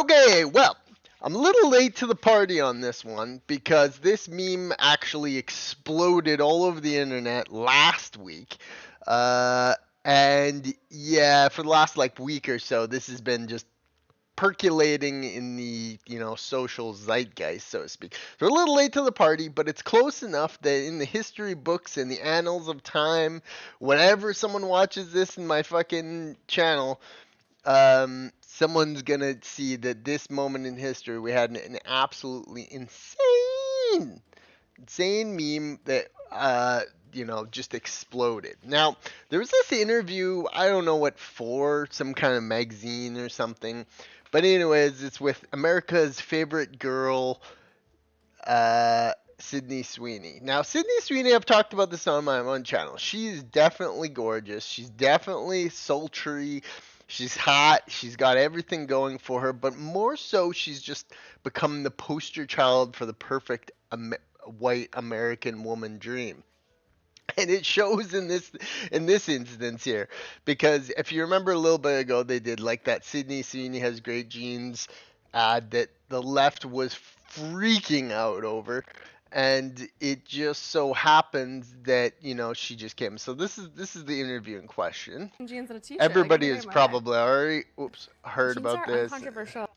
Okay, well, I'm a little late to the party on this one because this meme actually exploded all over the internet last week. Uh, and yeah, for the last like week or so, this has been just percolating in the social zeitgeist, so to speak. So we're a little late to the party, but it's close enough that in the history books and the annals of time, whenever someone watches this in my fucking channel, someone's gonna see that this moment in history we had an absolutely insane meme that just exploded. Now, there was this interview, I don't know what for, some kind of magazine or something. But anyways, it's with America's favorite girl, Sydney Sweeney. Now, Sydney Sweeney, I've talked about this on my own channel. She's definitely gorgeous. She's definitely sultry. She's hot. She's got everything going for her. But more so, she's just become the poster child for the perfect white American woman dream. And it shows in this instance here, because if you remember a little bit ago, they did like that Sydney Sweeney has great genes ad that the left was freaking out over, and it just so happens that she just came. So this is the interview in question. Jeans and a t-shirt. Everybody has probably already heard jeans about this uncontroversial.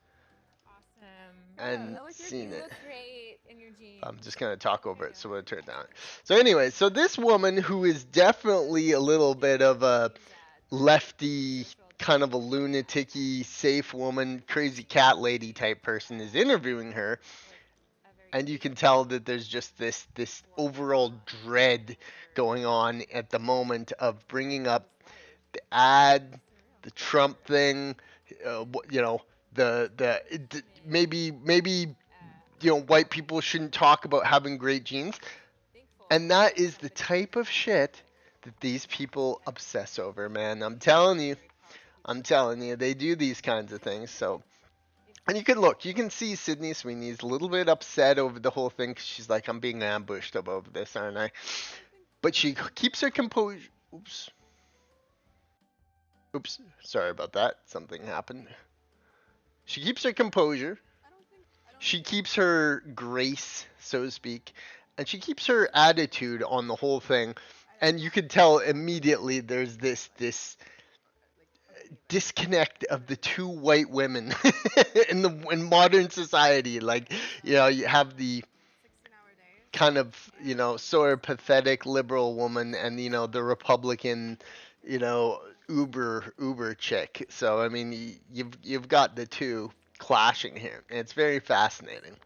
and seen it. Look great in your jeans. I'm just going to talk over it, so we'll turn it down. So anyway, so this woman who is definitely a little bit of a lefty, kind of a lunatic-y, safe woman, crazy cat lady type person is interviewing her. And you can tell that there's just this overall dread going on at the moment of bringing up the ad, the Trump thing, maybe white people shouldn't talk about having great genes. And that is the type of shit that these people obsess over, man. I'm telling you, they do these kinds of things. So, and you can see Sydney Sweeney's a little bit upset over the whole thing, 'cause she's like, I'm being ambushed above this, aren't I? But she keeps her composure. Oops, sorry about that. Something happened. She keeps her composure. She keeps her grace, so to speak, and she keeps her attitude on the whole thing. And you can tell immediately there's this disconnect of the two white women in modern society. Like, you have the kind of, sort of pathetic liberal woman and, the Republican, uber chick. So, I mean, you've got the two clashing here, and it's very fascinating.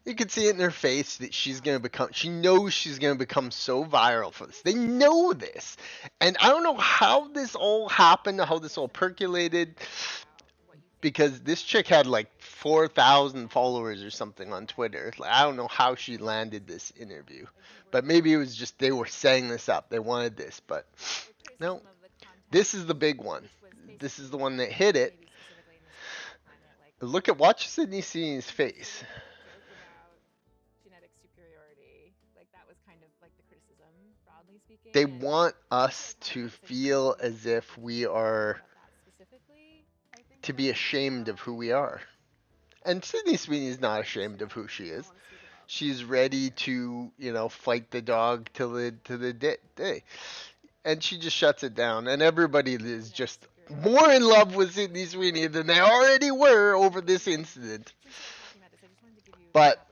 You can see it in her face that she knows she's going to become so viral for this. They know this. And I don't know how this all happened, how this all percolated, because this chick had like 4,000 followers or something on Twitter. Like, I don't know how she landed this interview, but maybe it was just they were setting this up. They wanted this, but no, this is the big one. This is the one that hit it. Watch Sydney Sweeney's face. They want us to feel as if we are to be ashamed of who we are. And Sydney Sweeney is not ashamed of who she is. She's ready to, fight the dog till the day. And she just shuts it down. And everybody is just more in love with Sydney Sweeney than they already were over this incident. But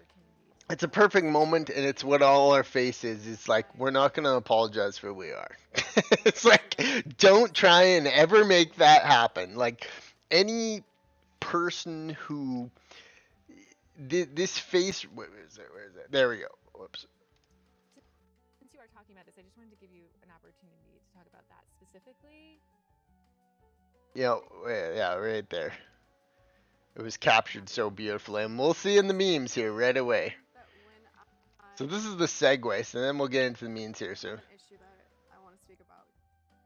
it's a perfect moment, and it's what all our face is. It's like, we're not going to apologize for who we are. It's like, don't try and ever make that happen. Like, any person who this face, where is it? There we go. Whoops. Since you are talking about this, I just wanted to give you an opportunity to talk about that specifically. Yeah, right there. It was captured so beautifully, and we'll see in the memes here right away. So this is the segue, so then we'll get into the memes here soon.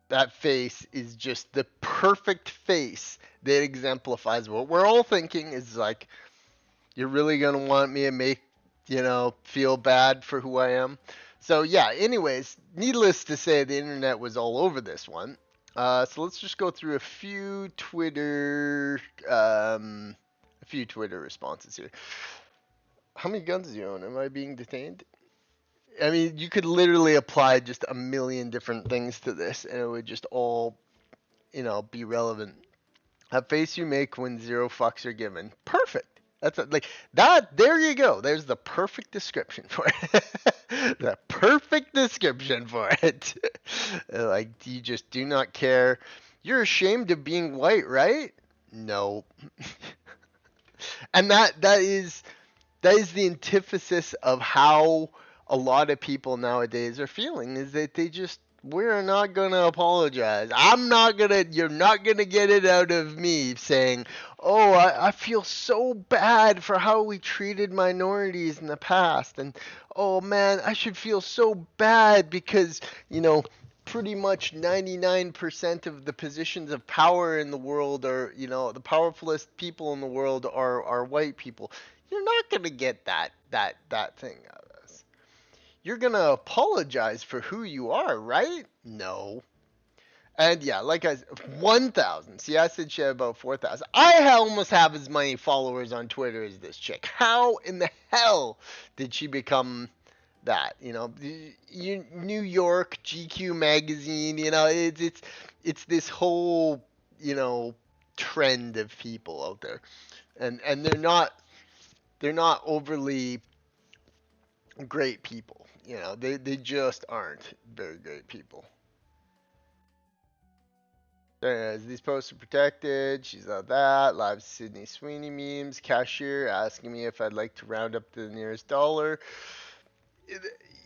That face is just the perfect face that exemplifies what we're all thinking is like, you're really going to want me to make, feel bad for who I am? So yeah, anyways, needless to say, the internet was all over this one. So let's just go through a few Twitter A few Twitter responses here. How many guns do you own? Am I being detained? I mean, you could literally apply just a million different things to this, and it would just all, be relevant. A face you make when zero fucks are given. Perfect. Like that. There you go. There's the perfect description for it. The perfect description for it. Like you just do not care. You're ashamed of being white, right? No. And that is the antithesis of how a lot of people nowadays are feeling, is that we're not gonna apologize. You're not gonna get it out of me saying, oh, I feel so bad for how we treated minorities in the past, and oh man, I should feel so bad because, pretty much 99% of the positions of power in the world are, the powerfulest people in the world are white people. You're not gonna get that thing out of us. You're gonna apologize for who you are, right? No. And yeah, like I said, 1,000. See, I said she had about 4,000. I almost have as many followers on Twitter as this chick. How in the hell did she become that? New York GQ magazine. It's this whole trend of people out there, and they're not overly great people. They just aren't very great people. As these posts are protected, she's not that. Live Sydney Sweeney memes. Cashier asking me if I'd like to round up to the nearest dollar.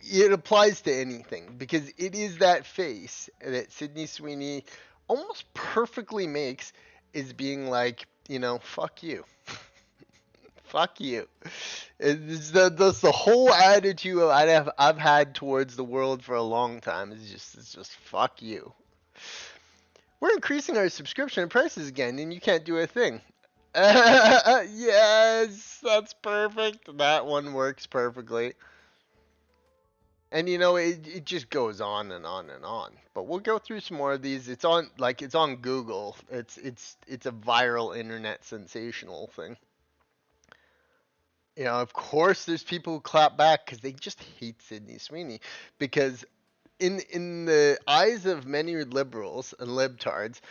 It applies to anything because it is that face that Sydney Sweeney almost perfectly makes, is being like, fuck you. Fuck you. That's the whole attitude I've had towards the world for a long time. It's just fuck you. We're increasing our subscription prices again, and you can't do a thing. Yes, that's perfect. That one works perfectly. And it just goes on and on and on. But we'll go through some more of these. It's on Google. It's a viral internet sensational thing. Of course, there's people who clap back because they just hate Sydney Sweeney. Because in the eyes of many liberals and libtards,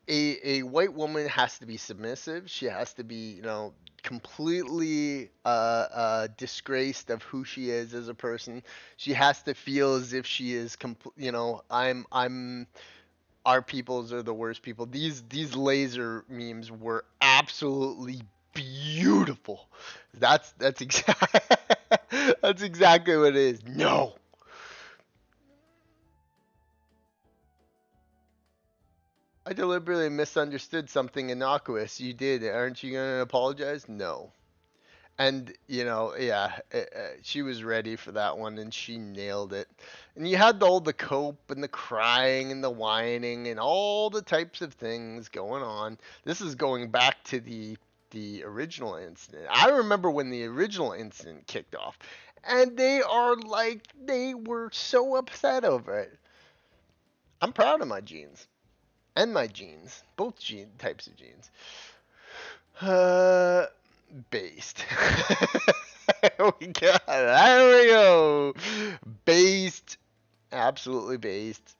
a white woman has to be submissive. She has to be, completely disgraced of who she is as a person. She has to feel as if she is, I'm our peoples are the worst people. These laser memes were absolutely beautiful. That's exactly that's exactly what it is. No. I deliberately misunderstood something innocuous. You did. Aren't you going to apologize? No. And, yeah, she was ready for that one and she nailed it. And you had all the cope and the crying and the whining and all the types of things going on. This is going back to the original incident. I remember when the original incident kicked off. And they were so upset over it. I'm proud of my genes. And my genes. Both types of genes. Based. There we go. There we go. Based. Absolutely based.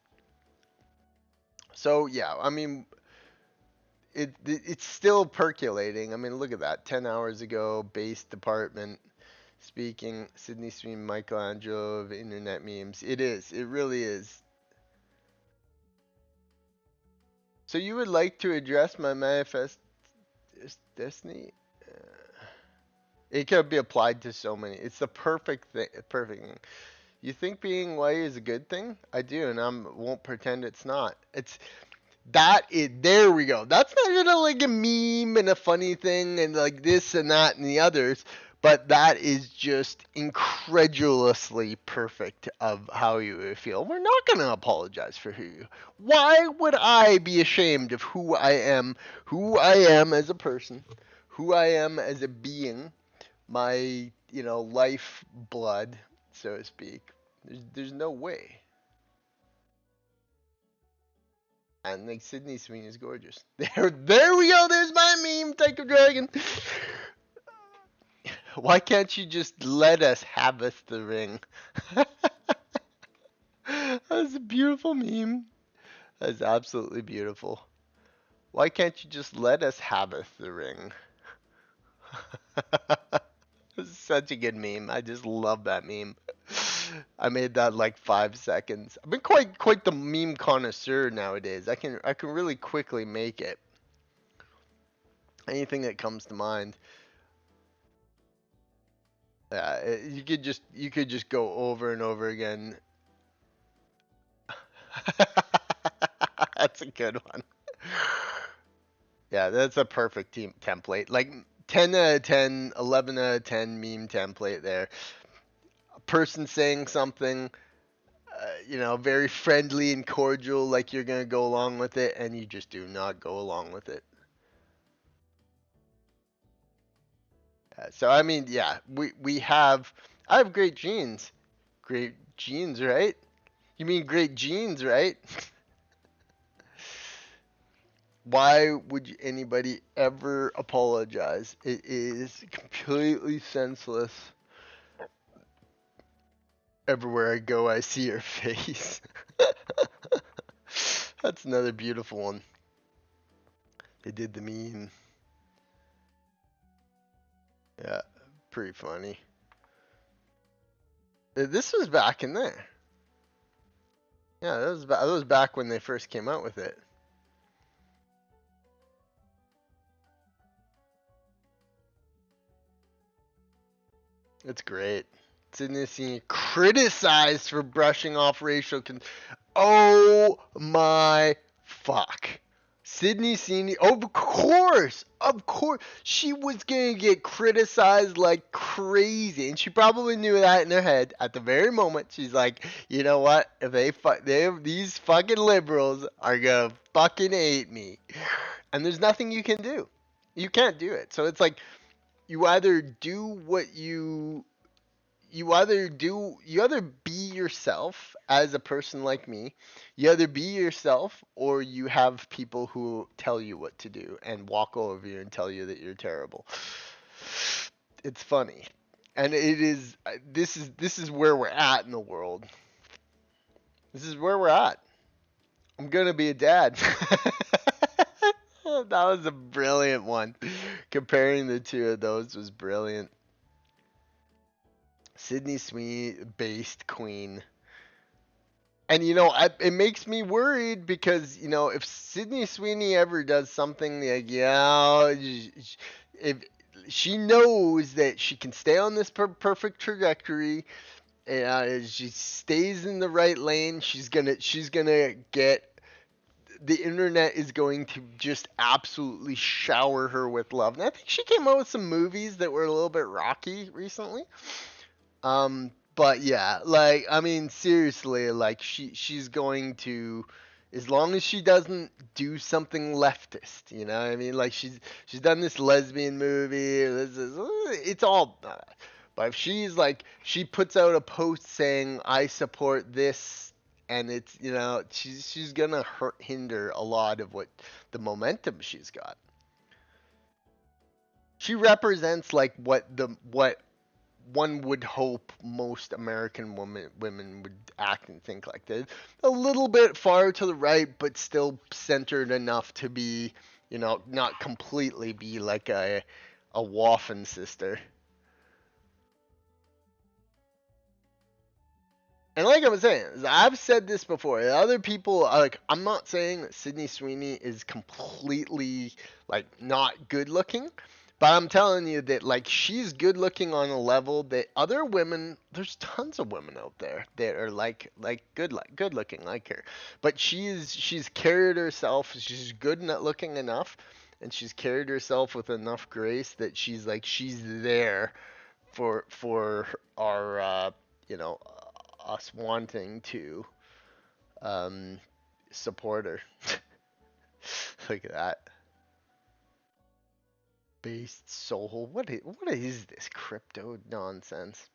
So yeah, I mean, it's still percolating. I mean, look at that. 10 hours ago, based department speaking. Sydney Sweeney, Michelangelo of internet memes. It is. It really is. So you would like to address my manifest destiny? It could be applied to so many. It's the perfect thing. Perfect thing. You think being white is a good thing? I do, and I won't pretend it's not. There we go. That's not even like a meme and a funny thing and like this and that and the others, but that is just incredulously perfect of how you would feel. We're not going to apologize for who you. Why would I be ashamed of who I am as a person, who I am as a being, my, life blood, so to speak? There's no way. And like Sydney Sweeney is gorgeous. There we go. There's my meme. Take a dragon. Why can't you just let us haveth the ring? That's a beautiful meme. That's absolutely beautiful. Why can't you just let us haveth the ring? It's such a good meme. I just love that meme. I made that like 5 seconds. I've been quite the meme connoisseur nowadays. I can really quickly make it. Anything that comes to mind. Yeah, you could just go over and over again. That's a good one. Yeah, that's a perfect team template. Like 10 out of 10, 11 out of 10 meme template there. A person saying something, very friendly and cordial, like you're going to go along with it, and you just do not go along with it. So, I mean, yeah, I have great genes. Great genes, right? You mean great genes, right? Why would anybody ever apologize? It is completely senseless. Everywhere I go, I see your face. That's another beautiful one. They did the meme. Yeah, pretty funny. This was back in there. Yeah, that was back when they first came out with it. It's great. Sydney Sweeney criticized for brushing off racial. Oh my fuck. Sydney Sweeney, of course, she was gonna get criticized like crazy, and she probably knew that in her head at the very moment. She's like, you know what? If these fucking liberals are gonna fucking hate me, and there's nothing you can do. You can't do it. So it's like you either do what you either be yourself as a person like me. You either be yourself or you have people who tell you what to do and walk over you and tell you that you're terrible. It's funny. And it is this is where we're at in the world. This is where we're at. I'm going to be a dad. That was a brilliant one. Comparing the two of those was brilliant. Sydney Sweeney based queen. And it makes me worried because if Sydney Sweeney ever does something like if she knows that she can stay on this perfect trajectory, she stays in the right lane, she's gonna get the internet is going to just absolutely shower her with love. And I think she came out with some movies that were a little bit rocky recently. But yeah, like I mean, seriously, like she's going to, as long as she doesn't do something leftist, you know what I mean? Like she's done this lesbian movie. It's all. But if she's like she puts out a post saying I support this, and it's she's gonna hinder a lot of what the momentum she's got. She represents like what one would hope most American women would act and think like that. A little bit far to the right, but still centered enough to be, not completely be like a Waffen sister. And like I was saying, I've said this before. Other people like I'm not saying that Sydney Sweeney is completely like not good looking, but I'm telling you that like she's good looking on a level that other women, there's tons of women out there that are like good looking like her. But she's carried herself, she's good looking enough, and she's carried herself with enough grace that she's there for our you know us wanting to um, support her. Look at that. Based soul. What is this crypto nonsense?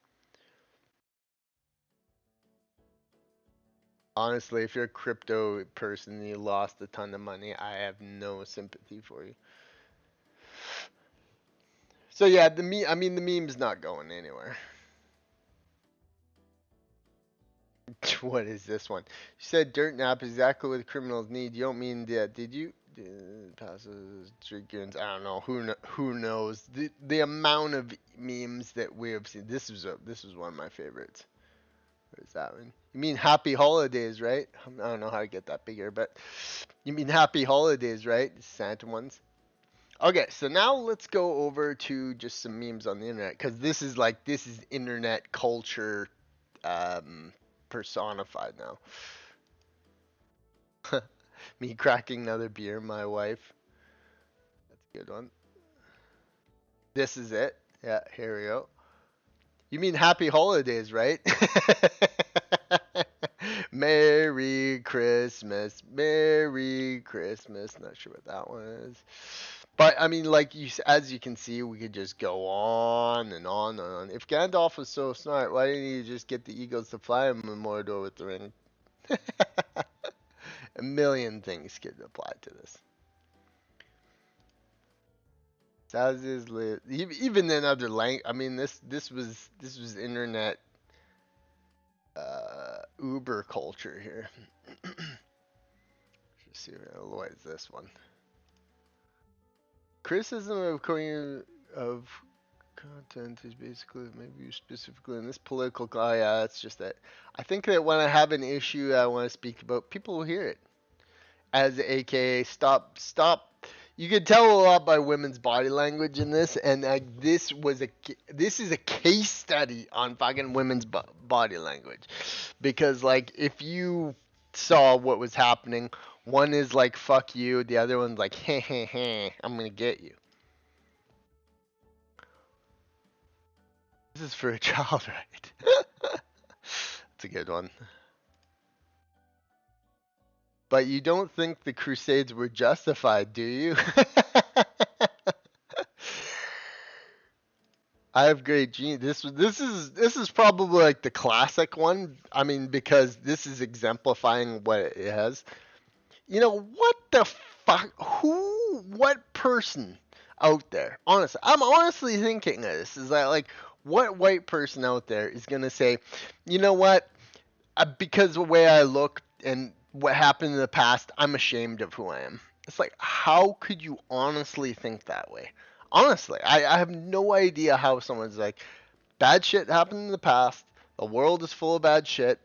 Honestly, if you're a crypto person and you lost a ton of money, I have no sympathy for you. So yeah, I mean the meme's not going anywhere. What is this one? You said dirt nap is exactly what criminals need. You don't mean that, did you? Passes, goons. I don't know. Who knows? The amount of memes that we have seen. This was one of my favorites. What is that one? You mean happy holidays, right? I don't know how to get that bigger, but you mean happy holidays, right? Santa ones. Okay, so now let's go over to just some memes on the internet because this is internet culture um, personified now. Me cracking another beer, my wife. That's a good one. This is it. Yeah, here we go. You mean happy holidays, right? Merry Christmas, Merry Christmas. Not sure what that one is. But I mean, like as you can see, we could just go on and on and on. If Gandalf was so smart, why didn't he just get the eagles to fly him in Mordor with the ring? A million things could apply to this. As is even in other language. I mean, this was internet Uber culture here. Let's see what is this one. Criticism of content is basically maybe specifically in this political guy. Yeah, it's just that I think that when I have an issue I want to speak about, people will hear it. As AKA stop. You can tell a lot by women's body language in this, and this is a case study on fucking women's body language, because like if you saw what was happening, one is like fuck you, the other one's like heh heh heh, I'm gonna get you. This is for a child, right? That's a good one. But you don't think the Crusades were justified, do you? I have great genes. This is probably like the classic one. I mean, because this is exemplifying what it has. You know what the fuck? What person out there? Honestly, I'm honestly thinking of this. Is that like what white person out there is gonna say, you know what? Because the way I look and what happened in the past, I'm ashamed of who I am. It's like, how could you honestly think that way? Honestly, I have no idea how someone's like, bad shit happened in the past. The world is full of bad shit.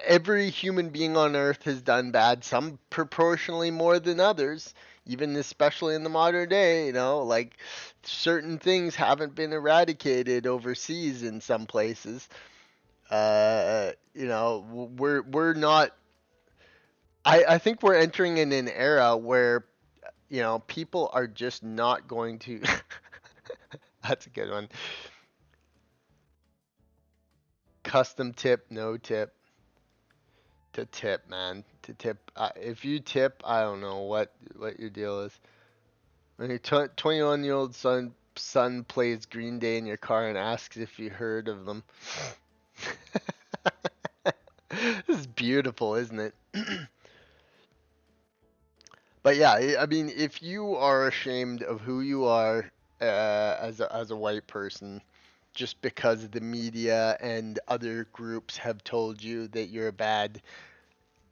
Every human being on earth has done bad, some proportionally more than others, even especially in the modern day, like certain things haven't been eradicated overseas in some places. We're not. I think we're entering in an era where people are just not going to. That's a good one. Custom tip, no tip. To tip, man. To tip. If you tip, I don't know what your deal is. When your 21-year-old son plays Green Day in your car and asks if you heard of them. This is beautiful, isn't it? But yeah, I mean, if you are ashamed of who you are as a white person, just because the media and other groups have told you that you're bad,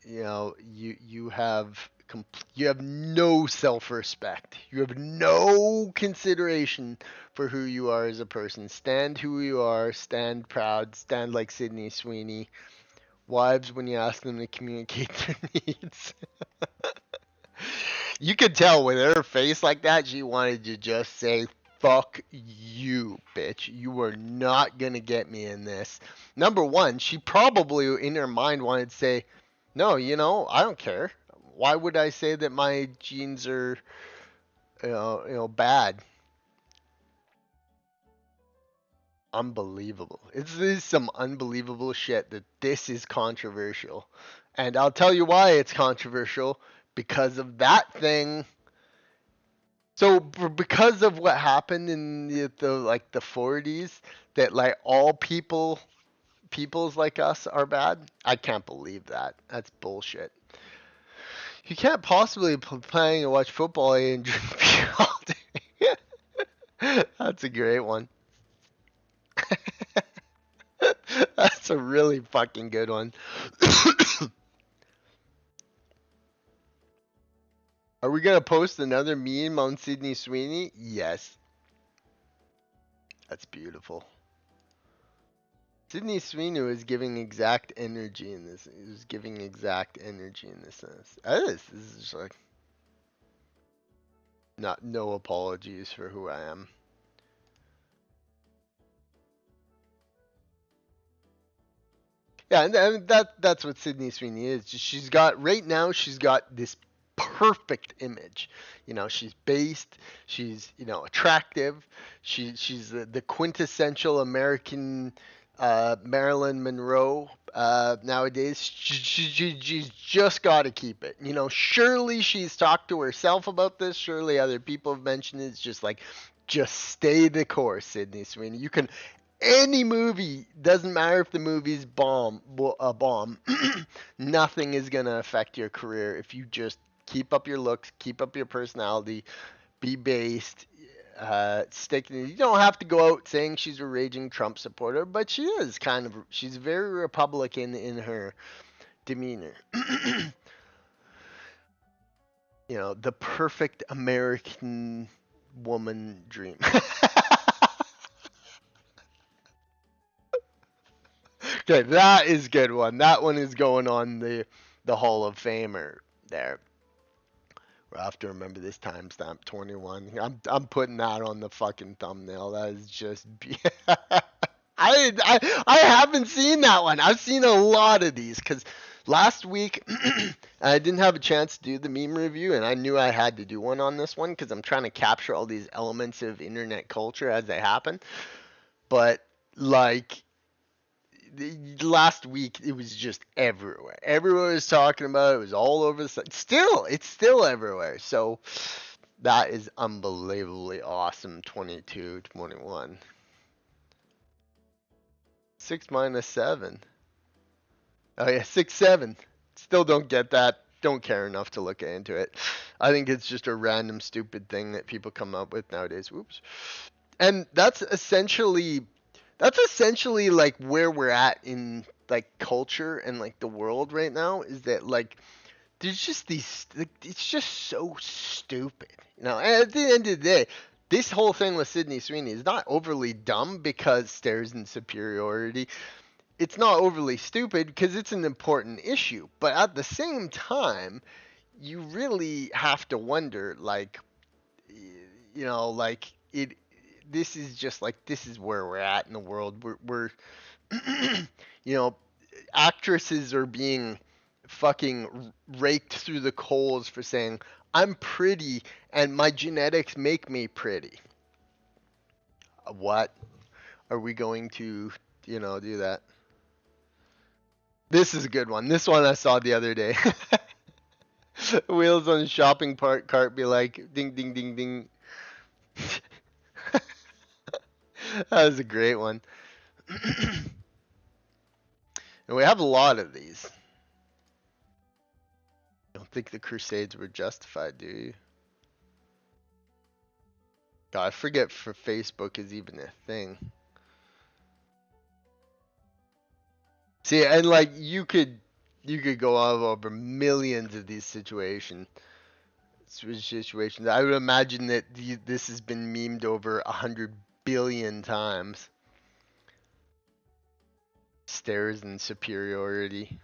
you have no self-respect. You have no consideration for who you are as a person. Stand who you are. Stand proud. Stand like Sydney Sweeney. Wives, when you ask them to communicate their needs. You could tell with her face like that, she wanted to just say, fuck you, bitch. You are not going to get me in this. Number one, she probably in her mind wanted to say, no, I don't care. Why would I say that my genes are, bad? Unbelievable. This is some unbelievable shit that this is controversial. And I'll tell you why it's controversial. Because of that thing. So because of what happened in the 40s, that like all peoples like us are bad. I can't believe that. That's bullshit. You can't possibly playing and watch football and drink beer all day. That's a great one. That's a really fucking good one. Are we gonna post another meme on Sydney Sweeney? Yes. That's beautiful. Sydney Sweeney was giving exact energy in this. He was giving exact energy in this sense. This is just like no apologies for who I am. Yeah, and that's what Sydney Sweeney is. She's got right now. She's got this perfect image. You know, she's based. She's attractive. She's the quintessential American Marilyn Monroe. Nowadays, she's just got to keep it. You know, surely she's talked to herself about this. Surely other people have mentioned it. It's just like, just stay the course, Sydney Sweeney. You can any movie, doesn't matter if the movie's a bomb, nothing is gonna affect your career if you just keep up your looks, keep up your personality, be based, stick. You don't have to go out saying she's a raging Trump supporter, but she is kind of. She's very Republican in her demeanor. You know, the perfect American woman dream. Okay, that is good one. That one is going on the Hall of Famer there. We'll have to remember this timestamp 21. I'm putting that on the fucking thumbnail. That is just I haven't seen that one. I've seen a lot of these because last week I didn't have a chance to do the meme review, and I knew I had to do one on this one because I'm trying to capture all these elements of internet culture as they happen. But like last week it was just everywhere. Everyone was talking about it. It was all over the site. It's still everywhere. So that is unbelievably awesome. 22, 21. 6 minus 7. Oh yeah, 6, 7. Still don't get that. Don't care enough to look into it. I think it's just a random stupid thing that people come up with nowadays. Whoops. And that's essentially like where we're at in like culture and like the world right now is that like there's just these like, it's just so stupid, and at the end of the day, this whole thing with Sydney Sweeney is not overly dumb because stares in superiority. It's not overly stupid because it's an important issue, but at the same time you really have to wonder like like it this is just like this is where we're at in the world. We're you know, actresses are being fucking raked through the coals for saying I'm pretty and my genetics make me pretty. What are we going to, do that? This is a good one. This one I saw the other day. Wheels on a shopping cart be like ding ding ding ding. That was a great one. And we have a lot of these. I don't think the Crusades were justified, do you? God, I forget for Facebook is even a thing. See, and like you could go on over millions of these situations. I would imagine that this has been memed over 100 billion times. Stares in superiority.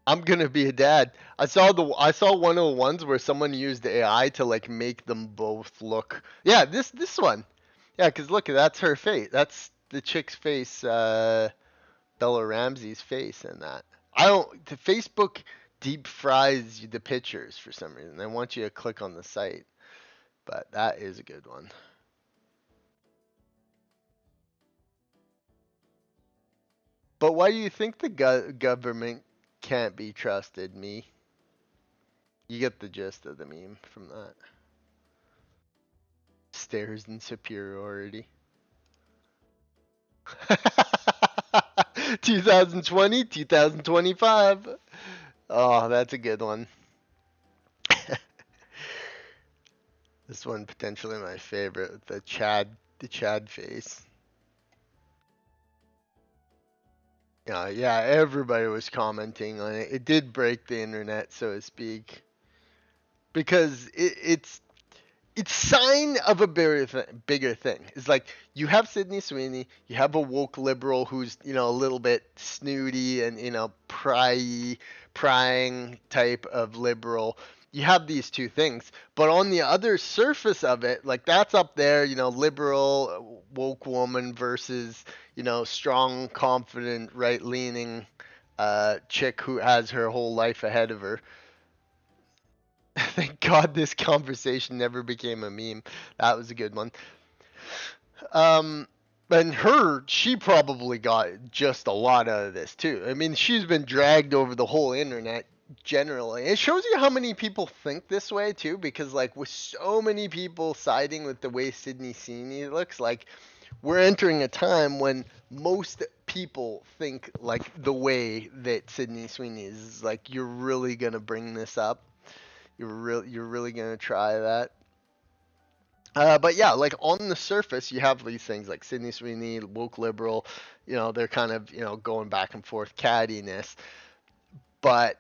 I'm gonna be a dad. I saw one of the ones where someone used AI to like make them both look. Yeah, this one. Yeah, cause look, that's her face. That's the chick's face. Bella Ramsey's face in that. The Facebook deep fries the pictures for some reason. They want you to click on the site, but that is a good one. But why do you think the government can't be trusted, me? You get the gist of the meme from that. Stares in superiority. 2020, 2025. Oh, that's a good one. This one potentially my favorite, the Chad face. Yeah, everybody was commenting on it. It did break the internet, so to speak, because it's sign of a bigger thing. It's like you have Sydney Sweeney, you have a woke liberal who's a little bit snooty and prying type of liberal. You have these two things, but on the other surface of it, like that's up there, liberal woke woman versus strong, confident, right leaning chick who has her whole life ahead of her. Thank God this conversation never became a meme. That was a good one. Um, and she probably got just a lot out of this too. I mean, she's been dragged over the whole internet generally. It shows you how many people think this way too, because like with so many people siding with the way Sydney Sweeney looks, like we're entering a time when most people think like the way that Sydney Sweeney is. Like, you're really gonna bring this up? You're really gonna try that? But yeah, like on the surface, you have these things like Sydney Sweeney, woke liberal. They're kind of going back and forth cattiness. But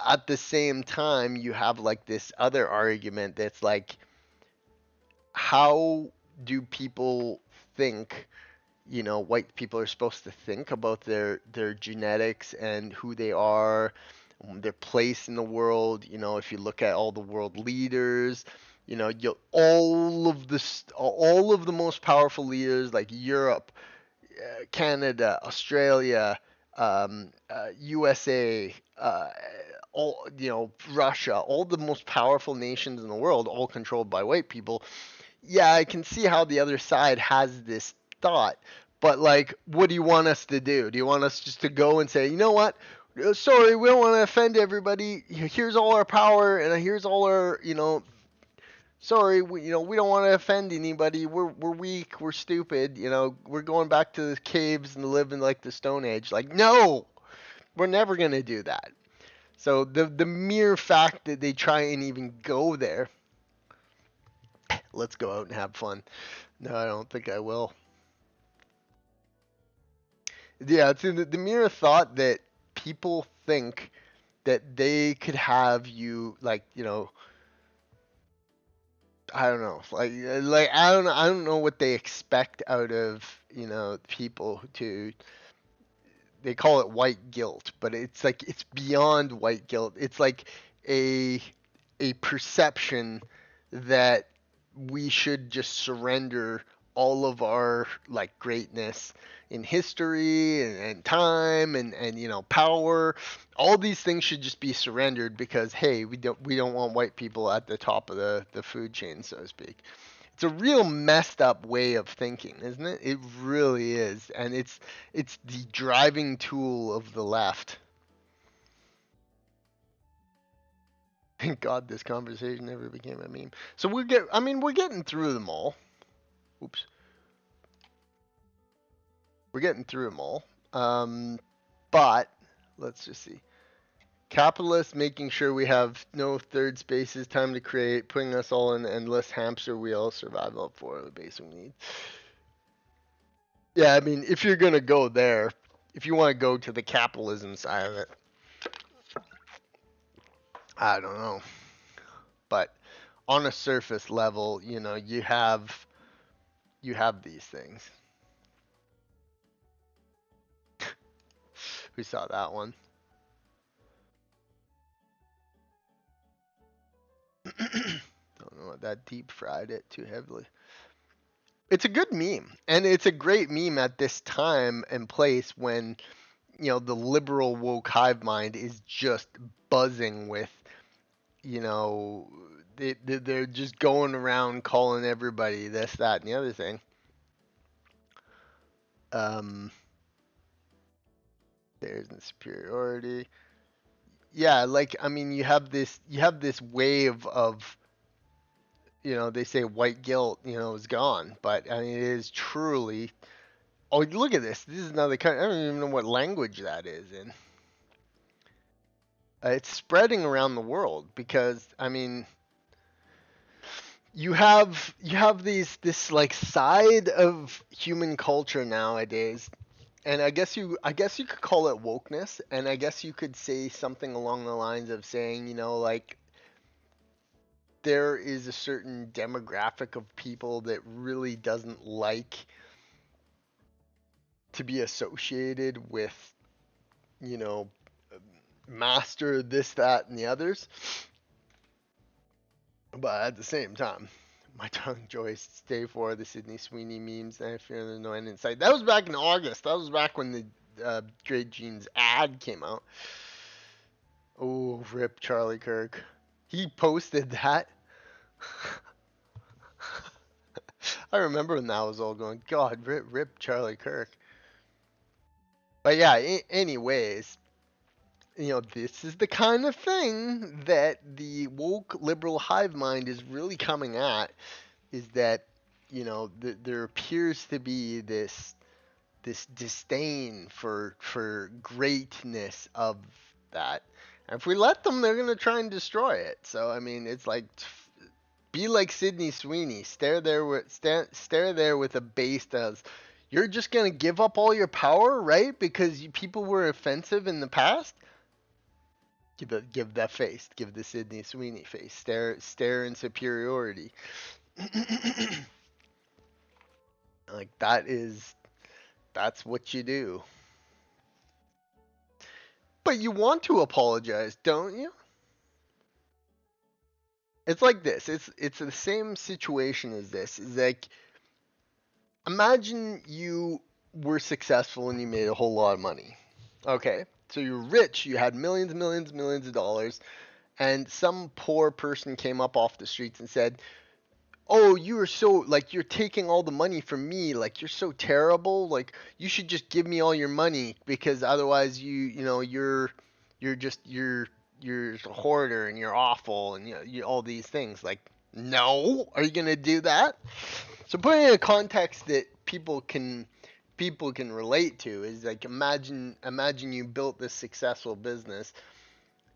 at the same time, you have like this other argument that's like, how do people think? White people are supposed to think about their genetics and who they are, their place in the world. If you look at all the world leaders, all of the most powerful leaders like Europe, Canada, Australia, USA, all Russia, all the most powerful nations in the world, all controlled by white people. Yeah, I can see how the other side has this thought, but like, what do you want us to do? Do you want us just to go and say, you know what? Sorry, we don't want to offend everybody. Here's all our power, and here's all our, sorry, we don't want to offend anybody. We're weak. We're stupid. We're going back to the caves and living like the Stone Age. Like, no, we're never gonna do that. So the mere fact that they try and even go there, let's go out and have fun. No, I don't think I will. Yeah, it's the mere thought that people think that they could have you, like, I don't know, like I don't know what they expect out of people to. They call it white guilt, but it's like it's beyond white guilt. It's like a a perception that we should just surrender all of our like greatness in history and time and power. All these things should just be surrendered because hey, we don't want white people at the top of the food chain, so to speak. It's a real messed up way of thinking, isn't it? It really is, and it's the driving tool of the left. Thank God this conversation never became a meme. So we're getting through them all. Oops, we're getting through them all. But let's just see. Capitalists making sure we have no third spaces, time to create, putting us all in an endless hamster wheel, survival for the basic needs. Yeah, I mean, if you're gonna go there, if you want to go to the capitalism side of it, I don't know. But on a surface level, you have these things. We saw that one. Don't know, that deep fried it too heavily. It's a good meme, and it's a great meme at this time and place when the liberal woke hive mind is just buzzing with you know they're just going around calling everybody this, that, and the other thing. Um, there's the superiority. Yeah, like I mean, you have this wave of they say white guilt, is gone, but I mean, it is truly. Oh, look at this. This is another kind. I don't even know what language that is in. It's spreading around the world because I mean, you have this like side of human culture nowadays, and I guess you could call it wokeness, and I guess you could say something along the lines of saying, like there is a certain demographic of people that really doesn't like to be associated with, you know, master this, that, and the others. But at the same time, my tongue joys stay for the Sydney Sweeney memes, and I fear there's no end in sight. That was back in August. That was back when the Great Jeans ad came out. Oh, rip Charlie Kirk. He posted that. I remember when that was all going, God, rip Charlie Kirk. But yeah, anyways, this is the kind of thing that the woke liberal hive mind is really coming at, is that, there appears to be this disdain for greatness of that. And if we let them, they're gonna try and destroy it. So I mean, it's like, be like Sydney Sweeney. Stare there with a base that's, you're just gonna give up all your power, right? Because people were offensive in the past. Give that face. Give the Sydney Sweeney face. Stare in superiority. Like that's what you do. But you want to apologize, don't you? It's like this. It's the same situation as this. It's like, imagine you were successful and you made a whole lot of money. Okay. So you're rich, you had millions, millions, millions of dollars, and some poor person came up off the streets and said, "Oh, you are so, like, you're taking all the money from me, like you're so terrible, like you should just give me all your money, because otherwise you're just a hoarder and you're awful, and all these things." Like, no, are you gonna do that? So put it in a context that people can relate to, is like, imagine you built this successful business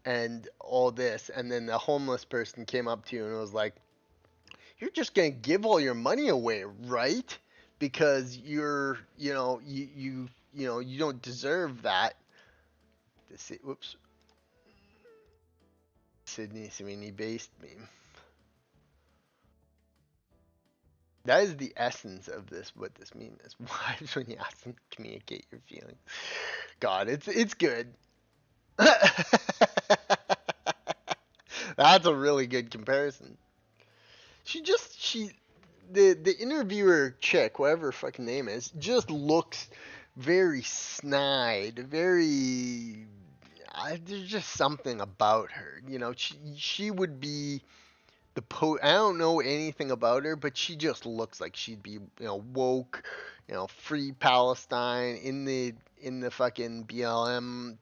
and all this, and then the homeless person came up to you and was like, "You're just gonna give all your money away, right? Because you don't deserve that." Whoops, Sydney Sweeney based meme. That is the essence of this. What this meme is. Wives, when you ask them to communicate your feelings. God, it's good. That's a really good comparison. She the interviewer chick, whatever her fucking name is, just looks very snide, very. There's just something about her. She would be I don't know anything about her, but she just looks like she'd be, woke, free Palestine in the fucking BLM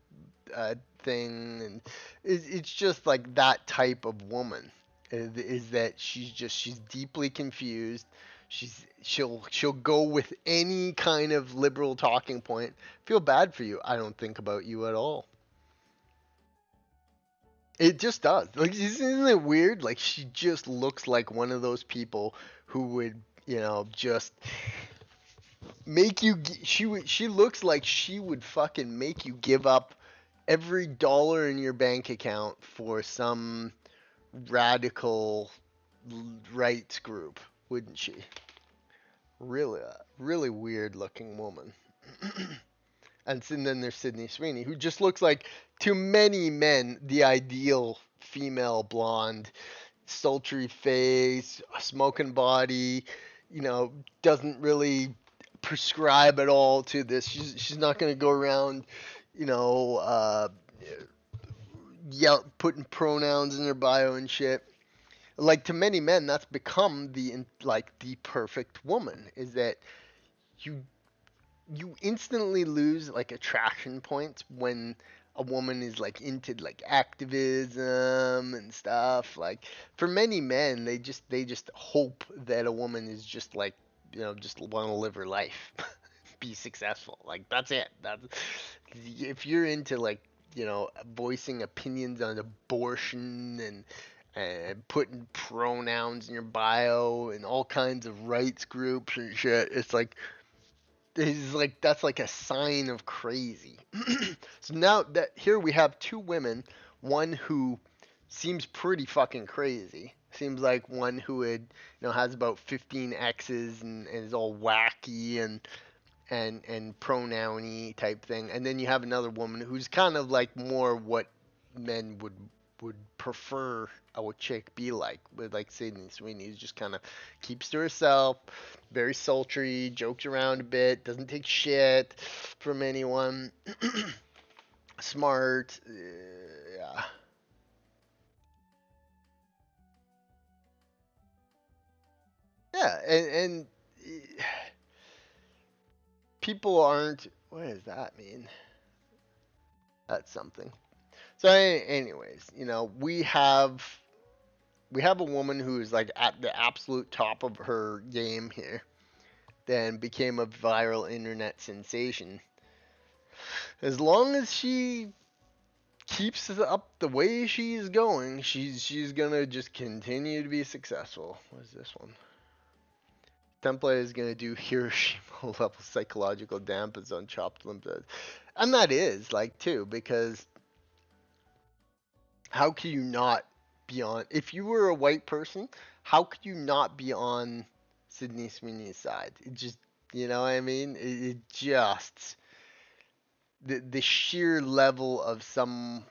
thing, and it's just like that type of woman. Is that she's deeply confused. She'll go with any kind of liberal talking point. Feel bad for you. I don't think about you at all. It just does. Like, isn't it weird? Like, she just looks like one of those people who would, just make you. She looks like she would fucking make you give up every dollar in your bank account for some radical rights group, wouldn't she? Really, really weird looking woman. And then there's Sydney Sweeney, who just looks like, to many men, the ideal female blonde, sultry face, smoking body, doesn't really prescribe at all to this. She's not going to go around, you know, uh, putting pronouns in her bio and shit. Like, to many men, that's become the perfect woman. Is that you you instantly lose like attraction points when a woman is like into like activism and stuff. Like, for many men, they just hope that a woman is just like, just want to live her life, be successful. Like, that's it. That's if you're into like, voicing opinions on abortion and and putting pronouns in your bio and all kinds of rights groups and shit. It's like that's like a sign of crazy. So now that here we have two women, one who seems pretty fucking crazy. Seems like one who had, has about 15 exes and is all wacky and pronouny type thing. And then you have another woman who's kind of like more what men would prefer a chick be like, with like Sydney Sweeney, who just kind of keeps to herself, very sultry, jokes around a bit, doesn't take shit from anyone, smart, yeah. Yeah, and people aren't. What does that mean? That's something. So, anyways, we have a woman who's like at the absolute top of her game here, then became a viral internet sensation. As long as she keeps it up the way she's going, she's gonna just continue to be successful. What is this one? Template is gonna do Hiroshima level psychological damage on chopped limbs, and that is like too, because how can you not be on? If you were a white person, how could you not be on Sydney Sweeney's side? It just, you know what I mean? It just the sheer level of some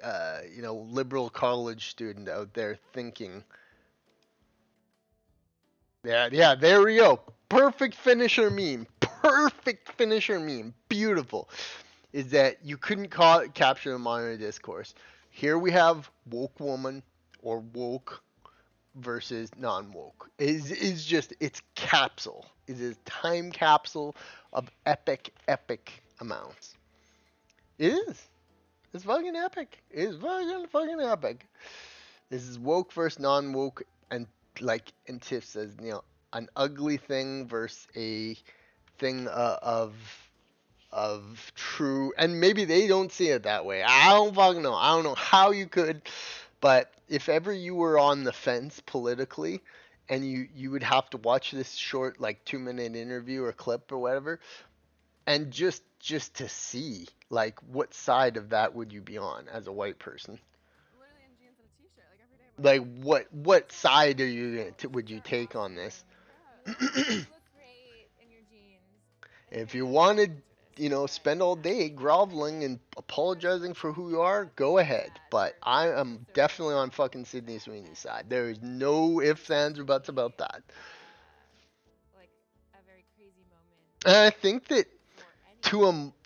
liberal college student out there thinking, yeah, yeah, there we go. Perfect finisher meme. Perfect finisher meme. Beautiful. Is that you couldn't capture the modern discourse. Here we have woke woman or woke versus non-woke. Is just it's capsule. It is time capsule of epic amounts. It is. It's fucking epic. It's fucking epic. This is woke versus non-woke, and and Tiff says, an ugly thing versus a thing of true, and maybe they don't see it that way. I don't fucking know. I don't know how you could, but if ever you were on the fence politically, and you would have to watch this short like 2 minute interview or clip or whatever, and just to see like what side of that would you be on as a white person. Literally in jeans and a t-shirt, like every day. Like what side are you would you take on this? You look great in your jeans. If you wanted, spend all day groveling and apologizing for who you are, go ahead. But I am definitely on fucking Sydney Sweeney's side. There is no ifs, ands, or buts about that. Like a very crazy moment. And I think that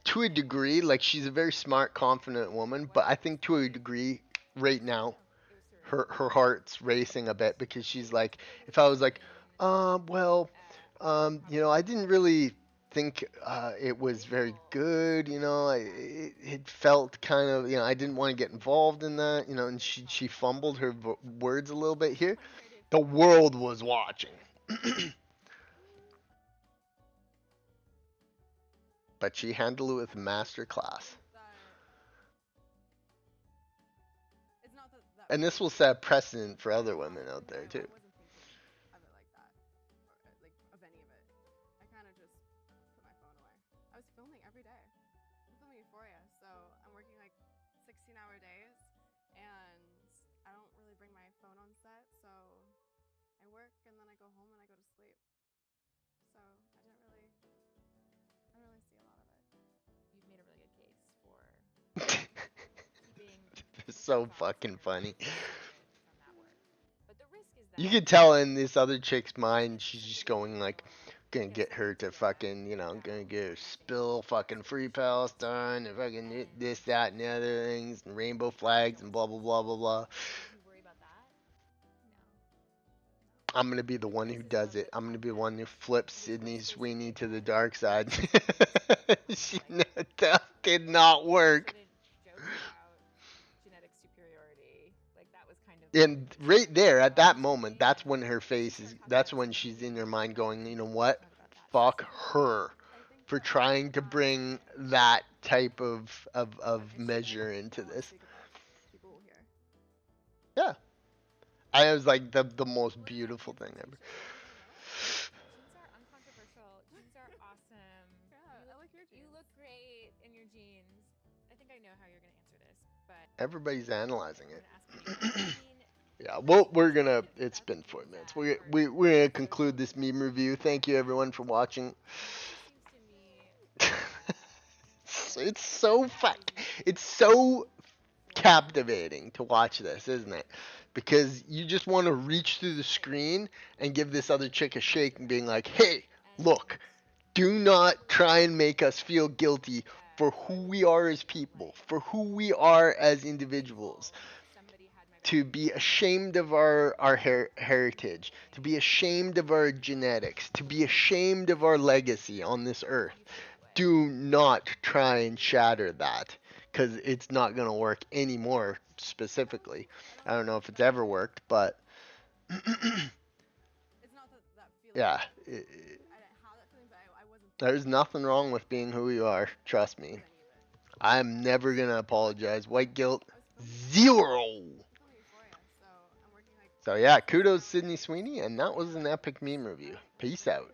to a degree, like she's a very smart, confident woman, but I think to a degree, right now, her heart's racing a bit because she's like, if I was like, well, I didn't really think it was very good. It felt kind of, I didn't want to get involved in that. And she fumbled her words a little bit here. The world was watching. But she handled it with master class. And this will set a precedent for other women out there too. It's so fucking funny. You could tell in this other chick's mind, she's just going like, gonna get her to fucking, gonna get her spill fucking free Palestine and fucking this, that, and the other things, and rainbow flags and blah, blah, blah, blah, blah. I'm gonna be the one who does it. I'm gonna be the one who flips Sydney Sweeney to the dark side. That did not work. And right there, at that moment, that's when her face is, that's when she's in her mind going, you know what? Fuck her for trying to bring that type of measure into this. Yeah. I was like the most beautiful thing ever. Jeans are uncontroversial. Jeans are awesome. Yeah, I like your jeans. You look great in your jeans. I think I know how you're gonna answer this, but Everybody's analyzing I'm it. gonna ask you. I mean, Yeah, well, it's been 4 minutes. We're gonna conclude this meme review. Thank you everyone for watching. seems to me It's so it's so captivating to watch this, isn't it? Because you just want to reach through the screen and give this other chick a shake and being like, hey, look, do not try and make us feel guilty for who we are as people, for who we are as individuals. To be ashamed of our heritage, to be ashamed of our genetics, to be ashamed of our legacy on this earth. Do not try and shatter that, because it's not going to work anymore specifically. I don't know if it's ever worked, but yeah, there's nothing wrong with being who you are. Trust me. I'm never going to apologize. White guilt, zero. So yeah, kudos Sydney Sweeney, and that was an epic meme review. Peace out.